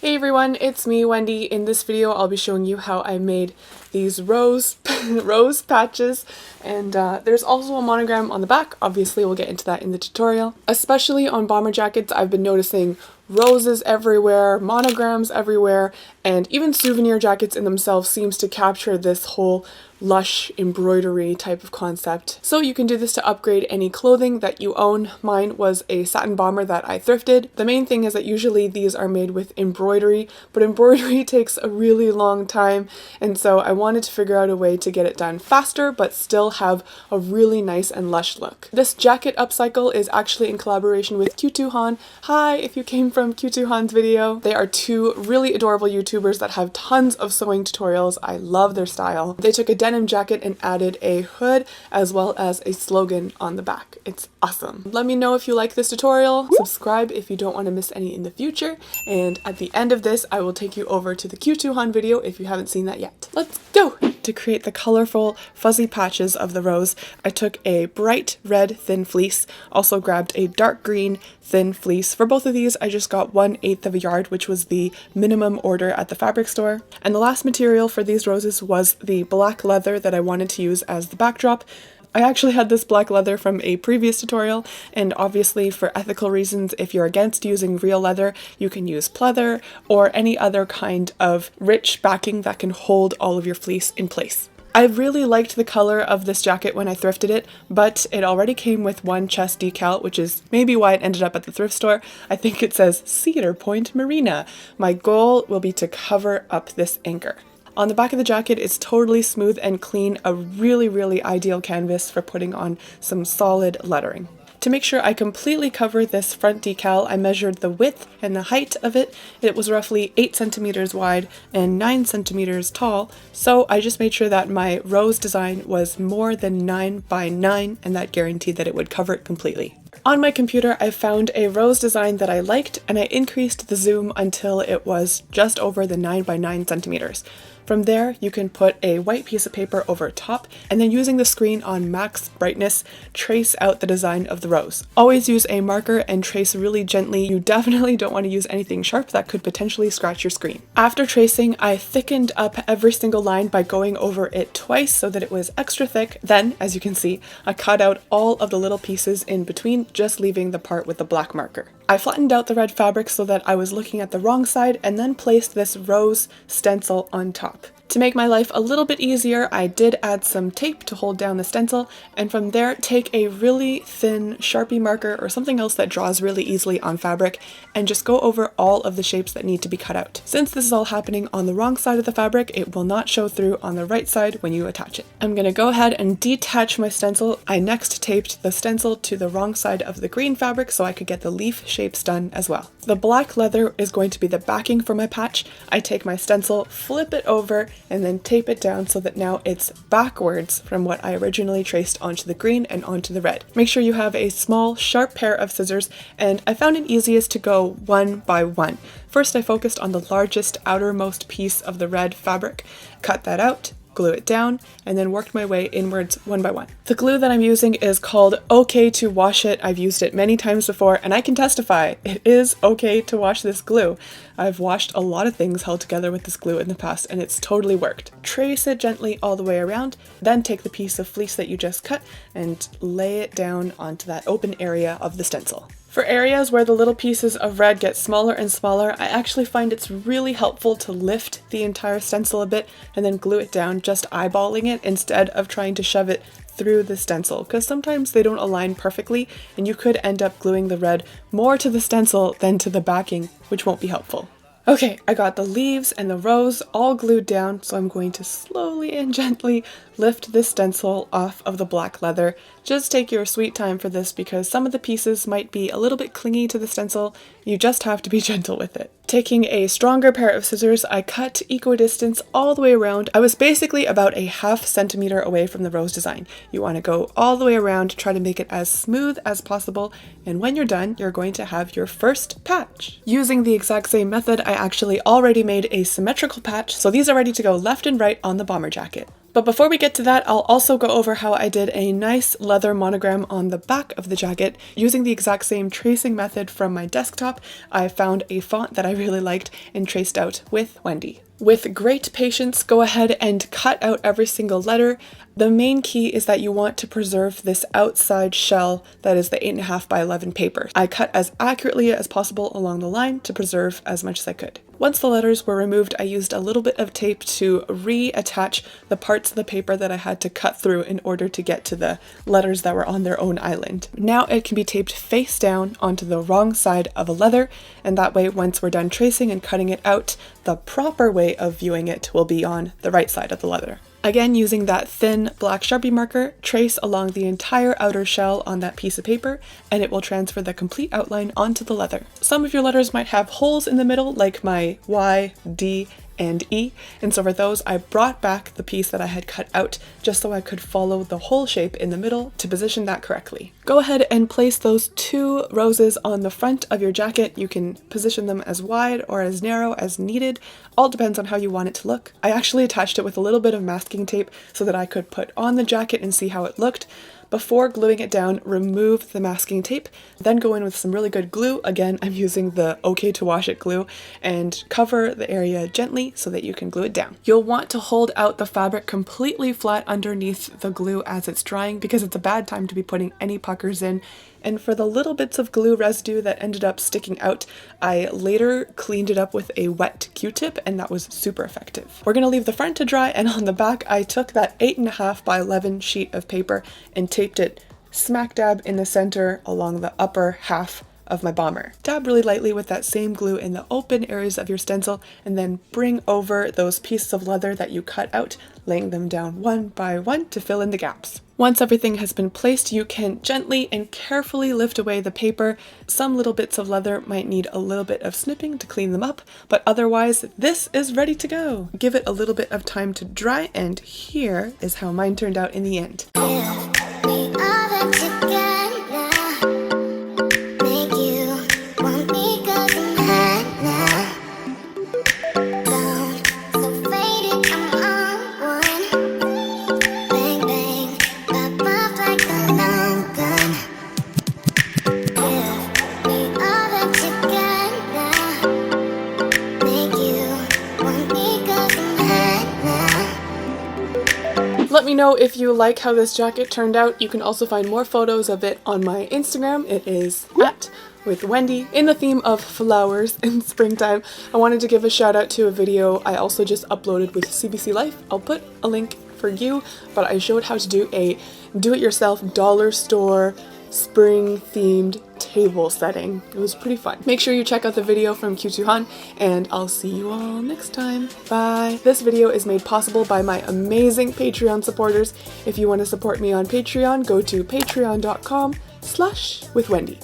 Hey everyone, it's me, Wendy. In this video, I'll be showing you how I made these rose patches, and there's also a monogram on the back. Obviously, we'll get into that in the tutorial. Especially on bomber jackets, I've been noticing roses everywhere, monograms everywhere, and even souvenir jackets in themselves seems to capture this whole lush embroidery type of concept. So you can do this to upgrade any clothing that you own. Mine was a satin bomber that I thrifted. The main thing is that usually these are made with embroidery, but embroidery takes a really long time, and so I wanted to figure out a way to get it done faster but still have a really nice and lush look. This jacket upcycle is actually in collaboration with Q2 Han. Hi, if you came from Q2 Han's video. They are two really adorable YouTubers that have tons of sewing tutorials. I love their style. They took a denim jacket and added a hood as well as a slogan on the back. It's awesome. Let me know if you like this tutorial. Subscribe if you don't want to miss any in the future. And at the end of this, I will take you over to the Q2 Han video if you haven't seen that yet. Let's go! To create the colorful fuzzy patches of the rose, I took a bright red thin fleece, also grabbed a dark green thin fleece. For both of these, I just got 1/8 of a yard, which was the minimum order at the fabric store. And the last material for these roses was the black leather that I wanted to use as the backdrop. I actually had this black leather from a previous tutorial, and obviously for ethical reasons, if you're against using real leather, you can use pleather or any other kind of rich backing that can hold all of your fleece in place. I really liked the color of this jacket when I thrifted it, but it already came with one chest decal, which is maybe why it ended up at the thrift store. I think it says Cedar Point Marina. My goal will be to cover up this anchor. On the back of the jacket, it's totally smooth and clean, a really ideal canvas for putting on some solid lettering. To make sure I completely cover this front decal, I measured the width and the height of it. It was roughly 8 centimeters wide and 9 centimeters tall, so I just made sure that my rose design was more than 9 by 9, and that guaranteed that it would cover it completely. On my computer, I found a rose design that I liked, and I increased the zoom until it was just over the 9 by 9 centimeters. From there, you can put a white piece of paper over top, and then using the screen on max brightness, trace out the design of the rose. Always use a marker and trace really gently. You definitely don't want to use anything sharp that could potentially scratch your screen. After tracing, I thickened up every single line by going over it twice so that it was extra thick. Then, as you can see, I cut out all of the little pieces in between, just leaving the part with the black marker. I flattened out the red fabric so that I was looking at the wrong side, and then placed this rose stencil on top. To make my life a little bit easier, I did add some tape to hold down the stencil, and from there take a really thin Sharpie marker or something else that draws really easily on fabric and just go over all of the shapes that need to be cut out. Since this is all happening on the wrong side of the fabric, it will not show through on the right side when you attach it. I'm going to go ahead and detach my stencil. I next taped the stencil to the wrong side of the green fabric so I could get the leaf shapes done as well. The black leather is going to be the backing for my patch. I take my stencil, flip it over, and then tape it down so that now it's backwards from what I originally traced onto the green and onto the red. Make sure you have a small, sharp pair of scissors, and I found it easiest to go one by one. First, I focused on the largest outermost piece of the red fabric, cut that out, glue it down, and then worked my way inwards one by one. The glue that I'm using is called OK to Wash It. I've used it many times before, and I can testify it is okay to wash this glue. I've washed a lot of things held together with this glue in the past, and it's totally worked. Trace it gently all the way around, then take the piece of fleece that you just cut and lay it down onto that open area of the stencil. For areas where the little pieces of red get smaller and smaller, I actually find it's really helpful to lift the entire stencil a bit and then glue it down, just eyeballing it instead of trying to shove it through the stencil, because sometimes they don't align perfectly and you could end up gluing the red more to the stencil than to the backing, which won't be helpful. Okay, I got the leaves and the rose all glued down, so I'm going to slowly and gently lift this stencil off of the black leather. Just take your sweet time for this because some of the pieces might be a little bit clingy to the stencil. You just have to be gentle with it. Taking a stronger pair of scissors, I cut equidistance all the way around. I was basically about a ½ centimeter away from the rose design. You want to go all the way around, try to make it as smooth as possible, and when you're done, you're going to have your first patch. Using the exact same method, I actually already made a symmetrical patch, so these are ready to go left and right on the bomber jacket. But before we get to that, I'll also go over how I did a nice leather monogram on the back of the jacket. Using the exact same tracing method from my desktop, I found a font that I really liked and traced out with Wendy. With great patience, go ahead and cut out every single letter. The main key is that you want to preserve this outside shell that is the 8.5 by 11 paper. I cut as accurately as possible along the line to preserve as much as I could. Once the letters were removed, I used a little bit of tape to reattach the parts of the paper that I had to cut through in order to get to the letters that were on their own island. Now it can be taped face down onto the wrong side of a leather, and that way once we're done tracing and cutting it out, the proper way of viewing it will be on the right side of the leather. Again, using that thin black Sharpie marker, trace along the entire outer shell on that piece of paper, and it will transfer the complete outline onto the leather. Some of your letters might have holes in the middle, like my Y, D, and E, and so for those I brought back the piece that I had cut out just so I could follow the hole shape in the middle to position that correctly. Go ahead and place those 2 roses on the front of your jacket. You can position them as wide or as narrow as needed, all depends on how you want it to look. I actually attached it with a little bit of masking tape so that I could put on the jacket and see how it looked. Before gluing it down, remove the masking tape, then go in with some really good glue. Again, I'm using the OK to Wash It glue, and cover the area gently so that you can glue it down. You'll want to hold out the fabric completely flat underneath the glue as it's drying because it's a bad time to be putting any puckers in. And for the little bits of glue residue that ended up sticking out, I later cleaned it up with a wet Q-tip, and that was super effective. We're gonna leave the front to dry, and on the back I took that 8.5 by 11 sheet of paper and taped it smack dab in the center along the upper half of my bomber. Dab really lightly with that same glue in the open areas of your stencil, and then bring over those pieces of leather that you cut out, laying them down one by one to fill in the gaps. Once everything has been placed, you can gently and carefully lift away the paper. Some little bits of leather might need a little bit of snipping to clean them up, but otherwise this is ready to go. Give it a little bit of time to dry, and here is how mine turned out in the end. Let me know if you like how this jacket turned out. You can also find more photos of it on my Instagram. It is @withwendy. In the theme of flowers in springtime, I wanted to give a shout out to a video I also just uploaded with CBC Life. I'll put a link for you, but I showed how to do a do-it-yourself dollar store spring themed table setting. It was pretty fun. Make sure you check out the video from Q2Han, and I'll see you all next time. Bye! This video is made possible by my amazing Patreon supporters. If you want to support me on Patreon, go to patreon.com/withwendy.